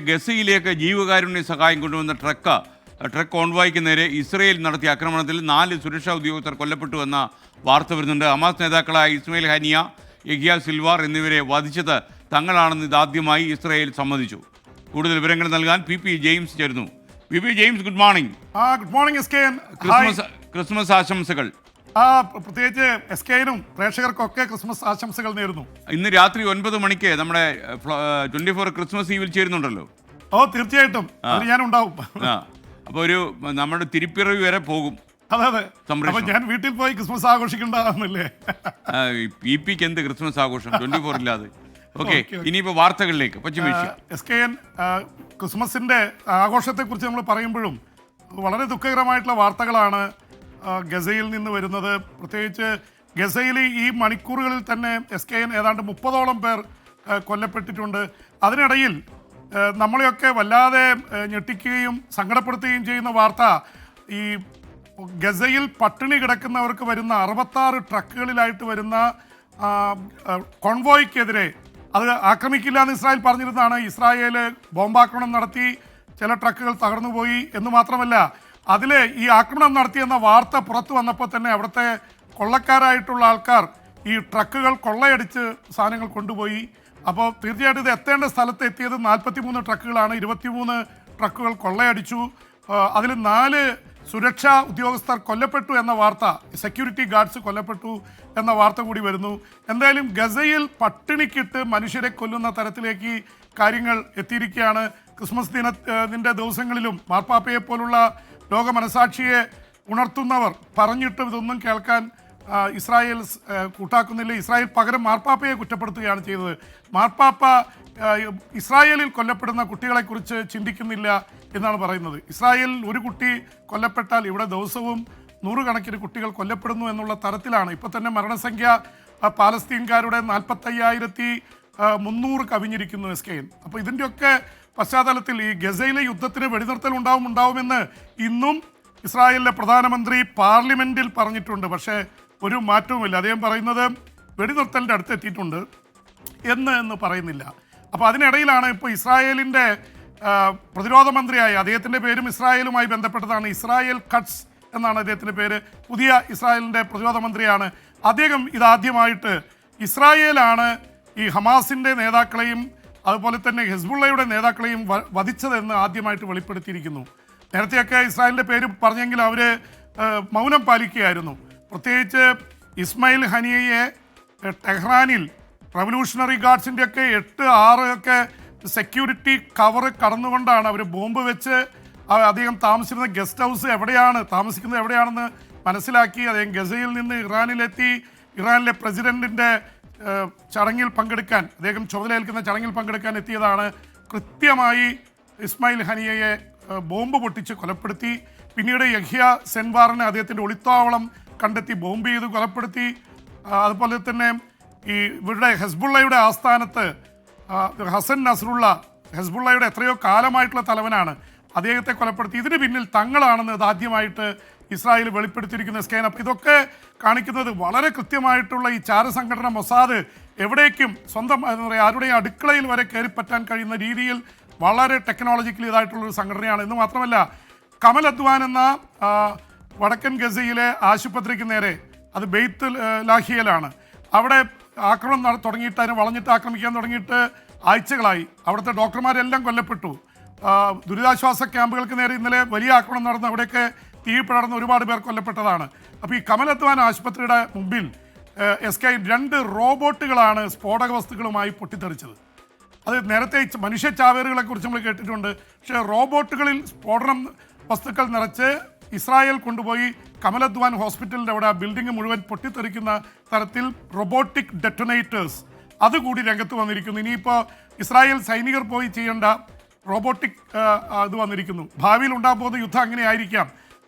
ഗസയിലേക്ക് ജീവകാരുണ്യ സഹായം കൊണ്ടുവന്ന ട്രക്ക് കോൺവോയ്ക്ക് നേരെ ഇസ്രയേൽ നടത്തിയ ആക്രമണത്തിൽ 4 സുരക്ഷാ ഉദ്യോഗസ്ഥർ കൊല്ലപ്പെട്ടുവെന്ന വാർത്ത വരുന്നുണ്ട്. ഹമാസ് നേതാക്കളായ ഇസ്മായിൽ ഹനിയ, യഹിയ സിൽവാർ എന്നിവരെ വധിച്ചത് തങ്ങളാണെന്ന് ഇതാദ്യമായി ഇസ്രയേൽ സമ്മതിച്ചു. കൂടുതൽ വിവരങ്ങൾ നൽകാൻ പി ജെയിംസ് ചേരുന്നു. P James, good morning. Good morning S K. Christmas ആശംസകൾ. പ്രത്യേകിച്ച് എസ് കെനും പ്രേക്ഷകർക്കൊക്കെ ക്രിസ്മസ് ആശംസകൾ നേരുന്നു. ഇന്ന് രാത്രി 9 മണിക്ക് നമ്മുടെ 24 ക്രിസ്മസ് ഈവിൽ ചേരുന്നുണ്ടല്ലോ. തീർച്ചയായിട്ടും ഞാൻ ഉണ്ടാവും. അപ്പോൾ നമ്മുടെ തിരുപ്പിറവി വരെ പോകും. അതെ, ഞാൻ വീട്ടിൽ പോയി ക്രിസ്മസ് ആഘോഷിക്കേണ്ടതാണെന്നല്ലേ. പിക്ക് എന്ത് ക്രിസ്മസ് ആഘോഷം 24 ഇല്ലാതെ. ഓക്കെ, ഇനിയിപ്പോൾ വാർത്തകളിലേക്ക്. എസ് കെ എൻ, ക്രിസ്മസിന്റെ ആഘോഷത്തെക്കുറിച്ച് നമ്മൾ പറയുമ്പോഴും വളരെ ദുഃഖകരമായിട്ടുള്ള വാർത്തകളാണ് ഗസയിൽ നിന്ന് വരുന്നത്. പ്രത്യേകിച്ച് ഗസയിൽ ഈ മണിക്കൂറുകളിൽ തന്നെ എസ് കെ എൻ ഏതാണ്ട് 30ഓളം പേർ കൊല്ലപ്പെട്ടിട്ടുണ്ട്. അതിനിടയിൽ നമ്മളെയൊക്കെ വല്ലാതെ ഞെട്ടിക്കുകയും സങ്കടപ്പെടുത്തുകയും ചെയ്യുന്ന വാർത്ത, ഈ ഗസയിൽ പട്ടിണി കിടക്കുന്നവർക്ക് വരുന്ന 66 ട്രക്കുകളിലായിട്ട് വരുന്ന കോൺവോയ്ക്കെതിരെ അത് ആക്രമിക്കില്ല എന്ന് ഇസ്രായേൽ പറഞ്ഞിരുന്നതാണ്. ഇസ്രായേൽ ബോംബാക്രമണം നടത്തി, ചില ട്രക്കുകൾ തകർന്നുപോയി എന്ന് മാത്രമല്ല, അതിൽ ഈ ആക്രമണം നടത്തിയെന്ന വാർത്ത പുറത്തു വന്നപ്പോൾ തന്നെ അവിടുത്തെ കൊള്ളക്കാരായിട്ടുള്ള ആൾക്കാർ ഈ ട്രക്കുകൾ കൊള്ളയടിച്ച് സാധനങ്ങൾ കൊണ്ടുപോയി. അപ്പോൾ തീർച്ചയായിട്ടും ഇത് എത്തേണ്ട സ്ഥലത്ത് എത്തിയത് 43 ട്രക്കുകളാണ്. 23 ട്രക്കുകൾ കൊള്ളയടിച്ചു. അതിൽ 4 സുരക്ഷാ ഉദ്യോഗസ്ഥർ കൊല്ലപ്പെട്ടു എന്ന വാർത്ത, സെക്യൂരിറ്റി ഗാർഡ്സ് കൊല്ലപ്പെട്ടു എന്ന വാർത്ത കൂടി വരുന്നു. എന്തായാലും ഗസയിൽ പട്ടിണിക്കിട്ട് മനുഷ്യരെ കൊല്ലുന്ന തരത്തിലേക്ക് കാര്യങ്ങൾ എത്തിയിരിക്കുകയാണ്. ക്രിസ്മസ് ദിനത്തിൻ്റെ ദിവസങ്ങളിലും മാർപ്പാപ്പയെ പോലുള്ള ലോക മനസാക്ഷിയെ ഉണർത്തുന്നവർ പറഞ്ഞിട്ടും ഇതൊന്നും കേൾക്കാൻ ഇസ്രായേൽ കൂട്ടാക്കുന്നില്ല. ഇസ്രായേൽ പകരം മാർപ്പാപ്പയെ കുറ്റപ്പെടുത്തുകയാണ് ചെയ്തത്. മാർപ്പാപ്പ ഇസ്രായേലിൽ കൊല്ലപ്പെടുന്ന കുട്ടികളെക്കുറിച്ച് ചിന്തിക്കുന്നില്ല എന്നാണ് പറയുന്നത്. ഇസ്രായേലിൽ ഒരു കുട്ടി കൊല്ലപ്പെട്ടാൽ ഇവിടെ ദിവസവും 100 കണക്കിന് കുട്ടികൾ കൊല്ലപ്പെടുന്നു എന്നുള്ള തരത്തിലാണ്. ഇപ്പോൾ തന്നെ മരണസംഖ്യ പാലസ്തീൻകാരുടെ 45,300 കവിഞ്ഞിരിക്കുന്നു എസ് കെ എൻ. അപ്പോൾ ഇതിൻ്റെയൊക്കെ പശ്ചാത്തലത്തിൽ ഈ ഗസയിലെ യുദ്ധത്തിന് വെടിനിർത്തൽ ഉണ്ടാവുമെന്ന് ഇന്നും ഇസ്രായേലിലെ പ്രധാനമന്ത്രി പാർലമെൻറ്റിൽ പറഞ്ഞിട്ടുണ്ട്. പക്ഷേ ഒരു മാറ്റവുമില്ല. അദ്ദേഹം പറയുന്നത് വെടിനിർത്തലിൻ്റെ അടുത്തെത്തിയിട്ടുണ്ട് എന്ന് പറയുന്നില്ല. അപ്പോൾ അതിനിടയിലാണ് ഇപ്പോൾ ഇസ്രായേലിൻ്റെ പ്രതിരോധ മന്ത്രിയായ, അദ്ദേഹത്തിൻ്റെ പേരും ഇസ്രായേലുമായി ബന്ധപ്പെട്ടതാണ്, ഇസ്രായേൽ കട്സ് എന്നാണ് അദ്ദേഹത്തിൻ്റെ പേര്. പുതിയ ഇസ്രായേലിൻ്റെ പ്രതിരോധ മന്ത്രിയാണ് അദ്ദേഹം. ഇതാദ്യമായിട്ട് ഇസ്രായേലാണ് ഈ ഹമാസിൻ്റെ നേതാക്കളെയും അതുപോലെ തന്നെ ഹെസ്ബുള്ളയുടെ നേതാക്കളെയും വധിച്ചതെന്ന് ആദ്യമായിട്ട് വെളിപ്പെടുത്തിയിരിക്കുന്നു. നേരത്തെയൊക്കെ ഇസ്രായേലിൻ്റെ പേര് പറഞ്ഞെങ്കിൽ അവർ മൗനം പാലിക്കുകയായിരുന്നു. പ്രത്യേകിച്ച് ഇസ്മായിൽ ഹനിയയെ ടെഹ്റാനിൽ റവല്യൂഷണറി ഗാർഡ്സിൻ്റെയൊക്കെ 8-6 ഒക്കെ സെക്യൂരിറ്റി കവർ കടന്നുകൊണ്ടാണ് അവർ ബോംബ് വെച്ച് അദ്ദേഹം താമസിച്ചിരുന്ന ഗസ്റ്റ് ഹൗസ് താമസിക്കുന്നത് എവിടെയാണെന്ന് മനസ്സിലാക്കി അദ്ദേഹം ഗസയിൽ നിന്ന് ഇറാനിലെത്തി. ഇറാനിലെ പ്രസിഡന്റിൻ്റെ ചടങ്ങിൽ പങ്കെടുക്കാൻ, അദ്ദേഹം ചുമതലയേൽക്കുന്ന ചടങ്ങിൽ പങ്കെടുക്കാൻ എത്തിയതാണ്. കൃത്യമായി ഇസ്മായിൽ ഹനിയയെ ബോംബ് പൊട്ടിച്ച് കൊലപ്പെടുത്തി. പിന്നീട് യഹിയ സെൻവാറിനെ അദ്ദേഹത്തിൻ്റെ ഒളിത്താവളം കണ്ടെത്തി ബോംബ് ചെയ്ത് കൊലപ്പെടുത്തി. അതുപോലെ തന്നെ ഈ ഇവരുടെ ഹെസ്ബുള്ളയുടെ ആസ്ഥാനത്ത് ഹസൻ നസ്രുള്ള, ഹെസ്ബുള്ളയുടെ എത്രയോ കാലമായിട്ടുള്ള തലവനാണ്, അദ്ദേഹത്തെ കൊലപ്പെടുത്തി. ഇതിന് പിന്നിൽ തങ്ങളാണെന്ന് ഇതാദ്യമായിട്ട് ഇസ്രായേൽ വെളിപ്പെടുത്തിയിരിക്കുന്ന സ്കാൻ. അപ്പോൾ ഇതൊക്കെ കാണിക്കുന്നത് വളരെ കൃത്യമായിട്ടുള്ള ഈ ചാരസംഘടന മൊസാദ് എവിടേക്കും സ്വന്തം എന്താ പറയുക, ആരുടെയും അടുക്കളയിൽ വരെ കയറിപ്പറ്റാൻ കഴിയുന്ന രീതിയിൽ വളരെ ടെക്നോളജിക്കലി ഇതായിട്ടുള്ളൊരു സംഘടനയാണ്. എന്ന് മാത്രമല്ല, കമൽ അദ്വാൻ എന്ന വടക്കൻ ഗസയിലെ ആശുപത്രിക്ക് നേരെ, അത് ബെയ്ത്ത് ലാഹിയയിലാണ്, അവിടെ ആക്രമണം തുടങ്ങിയിട്ട്, അതിനെ വളഞ്ഞിട്ട് ആക്രമിക്കാൻ തുടങ്ങിയിട്ട് ആഴ്ചകളായി. അവിടുത്തെ ഡോക്ടർമാരെല്ലാം കൊല്ലപ്പെട്ടു. ദുരിതാശ്വാസ ക്യാമ്പുകൾക്ക് നേരെ ഇന്നലെ വലിയ ആക്രമണം നടന്നു. അവിടെയൊക്കെ തീ പടർന്ന് ഒരുപാട് പേർ കൊല്ലപ്പെട്ടതാണ്. അപ്പോൾ ഈ കമൽ അദ്വാൻ ആശുപത്രിയുടെ മുമ്പിൽ എസ് കെ 2 റോബോട്ടുകളാണ് സ്ഫോടക വസ്തുക്കളുമായി പൊട്ടിത്തെറിച്ചത്. അത് നേരത്തെ മനുഷ്യ ചാവേറുകളെ കുറിച്ച് നമ്മൾ കേട്ടിട്ടുണ്ട്. പക്ഷേ റോബോട്ടുകളിൽ സ്ഫോടനം വസ്തുക്കൾ നിറച്ച് ഇസ്രായേൽ കൊണ്ടുപോയി കമൽ അദ്വാൻ ഹോസ്പിറ്റലിൻ്റെ അവിടെ ബിൽഡിംഗ് മുഴുവൻ പൊട്ടിത്തെറിക്കുന്ന തരത്തിൽ റോബോട്ടിക് ഡെറ്റോനേറ്റേഴ്സ് അതുകൂടി രംഗത്ത് വന്നിരിക്കുന്നു. ഇനിയിപ്പോൾ ഇസ്രായേൽ സൈനികർ പോയി ചെയ്യേണ്ട റോബോട്ടിക് ഇത് വന്നിരിക്കുന്നു. ഭാവിയിൽ ഉണ്ടാകാൻ പോകുന്ന യുദ്ധം അങ്ങനെ ആയിരിക്കാം.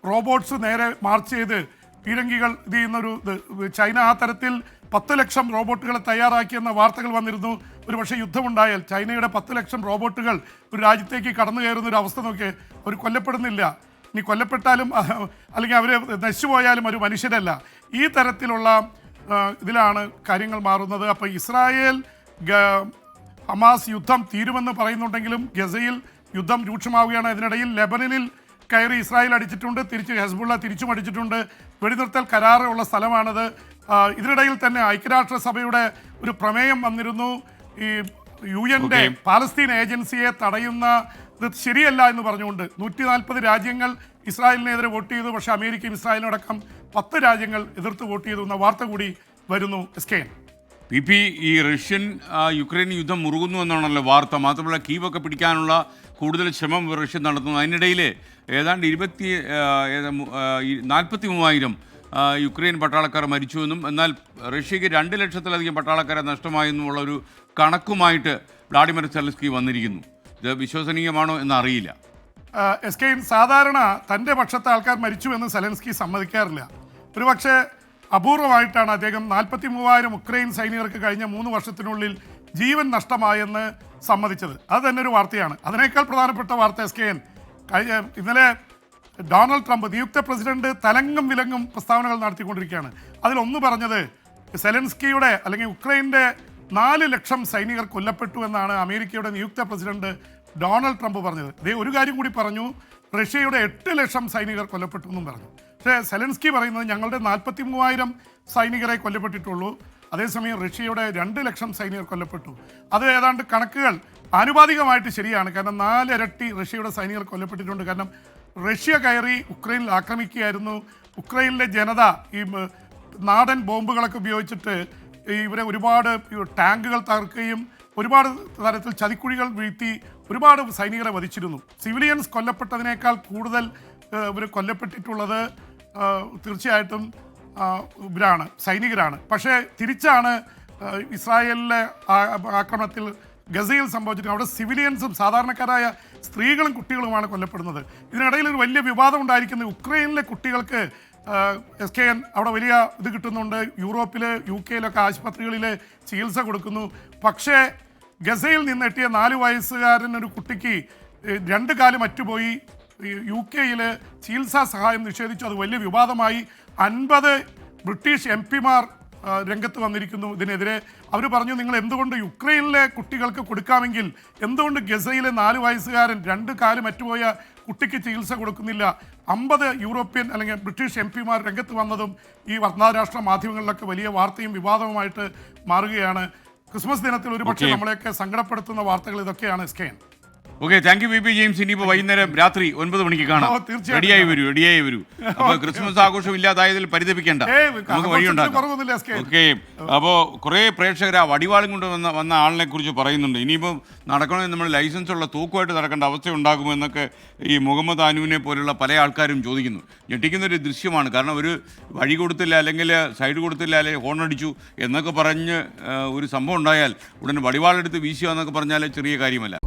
റോബോട്ട്സ് നേരെ മാർച്ച് ചെയ്ത് പീരങ്കികൾ ഇത് ചെയ്യുന്നൊരു ചൈന ആ തരത്തിൽ 10 ലക്ഷം റോബോട്ടുകളെ തയ്യാറാക്കിയെന്ന വാർത്തകൾ വന്നിരുന്നു. ഒരു പക്ഷേ യുദ്ധമുണ്ടായാൽ ചൈനയുടെ 10 ലക്ഷം റോബോട്ടുകൾ ഒരു രാജ്യത്തേക്ക് കടന്നു കയറുന്നൊരു അവസ്ഥ നോക്കി അവർ കൊല്ലപ്പെടുന്നില്ല. ഇനി കൊല്ലപ്പെട്ടാലും അല്ലെങ്കിൽ അവർ നശിച്ചുപോയാലും ഒരു മനുഷ്യരല്ല. ഈ തരത്തിലുള്ള ഇതിലാണ് കാര്യങ്ങൾ മാറുന്നത്. അപ്പോൾ ഇസ്രായേൽ ഹമാസ് യുദ്ധം തീരുമെന്ന് പറയുന്നുണ്ടെങ്കിലും ഗസയിൽ യുദ്ധം രൂക്ഷമാവുകയാണ്. ഇതിനിടയിൽ ലെബനനിൽ കയറി ഇസ്രായേൽ അടിച്ചിട്ടുണ്ട്, തിരിച്ച് ഹെസ്ബുള്ള തിരിച്ചും അടിച്ചിട്ടുണ്ട്. വെടിനിർത്തൽ കരാറുള്ള സ്ഥലമാണത്. ഇതിനിടയിൽ തന്നെ ഐക്യരാഷ്ട്രസഭയുടെ ഒരു പ്രമേയം വന്നിരുന്നു. ഈ UN-ന്റെ പാലസ്തീൻ ഏജൻസിയെ തടയുന്നത് ശരിയല്ല എന്ന് പറഞ്ഞുകൊണ്ട് 140 രാജ്യങ്ങൾ ഇസ്രായേലിനെതിരെ വോട്ട് ചെയ്തു. പക്ഷേ അമേരിക്കയും ഇസ്രായേലിനടക്കം 10 രാജ്യങ്ങൾ എതിർത്ത് വോട്ട് ചെയ്തു എന്ന വാർത്ത കൂടി വരുന്നു. SKN ഈ റഷ്യൻ യുക്രൈൻ യുദ്ധം മുറുകുന്നു എന്നാണല്ലോ വാർത്ത. മാത്രമല്ല കീവൊക്കെ പിടിക്കാനുള്ള കൂടുതൽ ശ്രമം റഷ്യ നടത്തുന്നു. അതിനിടയിൽ ഏതാണ്ട് 43,000 യുക്രൈൻ പട്ടാളക്കാർ മരിച്ചുവെന്നും എന്നാൽ റഷ്യക്ക് 2 ലക്ഷത്തിലധികം പട്ടാളക്കാരെ നഷ്ടമായെന്നുമുള്ള ഒരു കണക്കുമായിട്ട് വ്ളാഡിമിർ സെലൻസ്കി വന്നിരിക്കുന്നു. ഇത് വിശ്വസനീയമാണോ എന്നറിയില്ല. SKN സാധാരണ തൻ്റെ പക്ഷത്തെ ആൾക്കാർ മരിച്ചു എന്ന് സെലൻസ്കി സമ്മതിക്കാറില്ല. ഒരുപക്ഷെ അപൂർവമായിട്ടാണ് അദ്ദേഹം 43,000 ഉക്രൈൻ സൈനികർക്ക് കഴിഞ്ഞ 3 വർഷത്തിനുള്ളിൽ ജീവൻ നഷ്ടമായെന്ന് സമ്മതിച്ചത്. അത് തന്നെ ഒരു വാർത്തയാണ്. അതിനേക്കാൾ പ്രധാനപ്പെട്ട വാർത്ത SKN ഇന്നലെ ഡൊണാൾഡ് ട്രംപ് നിയുക്ത പ്രസിഡന്റ് തലങ്ങും വിലങ്ങും പ്രസ്താവനകൾ നടത്തിക്കൊണ്ടിരിക്കുകയാണ്. അതിലൊന്ന് പറഞ്ഞത് സെലൻസ്കിയുടെ അല്ലെങ്കിൽ ഉക്രൈൻ്റെ 4 ലക്ഷം സൈനികർ കൊല്ലപ്പെട്ടു എന്നാണ് അമേരിക്കയുടെ നിയുക്ത പ്രസിഡന്റ് ഡൊണാൾഡ് ട്രംപ് പറഞ്ഞത്. ഇതേ ഒരു കാര്യം കൂടി പറഞ്ഞു, റഷ്യയുടെ 8 ലക്ഷം സൈനികർ കൊല്ലപ്പെട്ടു എന്നും പറഞ്ഞു. പക്ഷേ സെലൻസ്കി പറയുന്നത് ഞങ്ങളുടെ 43,000 സൈനികരെ കൊല്ലപ്പെട്ടിട്ടുള്ളൂ, അതേസമയം റഷ്യയുടെ 2 ലക്ഷം സൈനികർ കൊല്ലപ്പെട്ടു. അത് ഏതാണ്ട് കണക്കുകൾ ആനുപാതികമായിട്ട് ശരിയാണ്. കാരണം 4 ഇരട്ടി റഷ്യയുടെ സൈനികർ കൊല്ലപ്പെട്ടിട്ടുണ്ട്. കാരണം റഷ്യ കയറി ഉക്രൈനിൽ ആക്രമിക്കുകയായിരുന്നു. ഉക്രൈനിലെ ജനത ഈ നാടൻ ബോംബുകളൊക്കെ ഉപയോഗിച്ചിട്ട് ഇവരെ ഒരുപാട് ടാങ്കുകൾ തകർക്കുകയും ഒരുപാട് തരത്തിൽ ചതിക്കുഴികൾ വീഴ്ത്തി ഒരുപാട് സൈനികരെ വധിച്ചിരുന്നു. സിവിലിയൻസ് കൊല്ലപ്പെട്ടതിനേക്കാൾ കൂടുതൽ ഇവർ കൊല്ലപ്പെട്ടിട്ടുള്ളത് തീർച്ചയായിട്ടും ഇവരാണ്, സൈനികരാണ്. പക്ഷേ തിരിച്ചാണ് ഇസ്രായേലിലെ ആക്രമണത്തിൽ ഗസയിൽ സംഭവിച്ചിട്ട് അവിടെ സിവിലിയൻസും സാധാരണക്കാരായ സ്ത്രീകളും കുട്ടികളുമാണ് കൊല്ലപ്പെടുന്നത്. ഇതിനിടയിൽ ഒരു വലിയ വിവാദം ഉണ്ടായിരിക്കുന്നത് ഉക്രൈനിലെ കുട്ടികൾക്ക് SKN അവിടെ വലിയ ഇത് കിട്ടുന്നുണ്ട്. യൂറോപ്പിൽ UK ആശുപത്രികളിൽ ചികിത്സ കൊടുക്കുന്നു. പക്ഷേ ഗസയിൽ നിന്നെത്തിയ 4 വയസ്സുകാരൻ ഒരു കുട്ടിക്ക് 2 കാലും അറ്റുപോയി. UK ചികിത്സാ സഹായം നിഷേധിച്ചു. അത് വലിയ വിവാദമായി. 50 ബ്രിട്ടീഷ് MP-മാർ രംഗത്ത് വന്നിരിക്കുന്നു ഇതിനെതിരെ. അവർ പറഞ്ഞു, നിങ്ങൾ എന്തുകൊണ്ട് യുക്രൈനിലെ കുട്ടികൾക്ക് കൊടുക്കാമെങ്കിൽ എന്തുകൊണ്ട് ഗസയിലെ 4 വയസ്സുകാരൻ 2 കാലും അറ്റുപോയ കുട്ടിക്ക് ചികിത്സ കൊടുക്കുന്നില്ല? 50 യൂറോപ്യൻ അല്ലെങ്കിൽ ബ്രിട്ടീഷ് MP-മാർ രംഗത്ത് വന്നതും ഈ അന്താരാഷ്ട്ര മാധ്യമങ്ങളിലൊക്കെ വലിയ വാർത്തയും വിവാദവുമായിട്ട് മാറുകയാണ്. ക്രിസ്മസ് ദിനത്തിൽ ഒരുപക്ഷെ നമ്മളെയൊക്കെ സങ്കടപ്പെടുത്തുന്ന വാർത്തകൾ ഇതൊക്കെയാണ്. SKN okay, thank you BP James. ഇനിയിപ്പോൾ വൈകുന്നേരം രാത്രി 9 മണിക്ക് കാണാം. റെഡിയായി വരൂ. അപ്പോൾ ക്രിസ്മസ് ആഘോഷം ഇല്ലാതായതിൽ പരിതപിക്കേണ്ട, നമുക്ക് വഴിയുണ്ടാക്കാം. ഓക്കെ, അപ്പോൾ കുറേ പ്രേക്ഷകർ ആ വടിവാളും കൊണ്ട് വന്ന ആളിനെ കുറിച്ച് പറയുന്നുണ്ട്. ഇനിയിപ്പം നടക്കണമെങ്കിൽ നമ്മൾ ലൈസൻസ് ഉള്ള തൂക്കുമായിട്ട് നടക്കേണ്ട അവസ്ഥ ഉണ്ടാകുമെന്നൊക്കെ ഈ മുഹമ്മദ് അനുവിനെ പോലുള്ള പല ആൾക്കാരും ചോദിക്കുന്നു. ഞെട്ടിക്കുന്നൊരു ദൃശ്യമാണ്. കാരണം ഒരു വഴി കൊടുത്തില്ല, അല്ലെങ്കിൽ സൈഡ് കൊടുത്തില്ല, അല്ലെങ്കിൽ ഹോൺ അടിച്ചു എന്നൊക്കെ പറഞ്ഞ് ഒരു സംഭവം ഉണ്ടായാൽ ഉടനെ വടിവാളെടുത്ത് വീശുക എന്നൊക്കെ പറഞ്ഞാൽ ചെറിയ കാര്യമല്ല.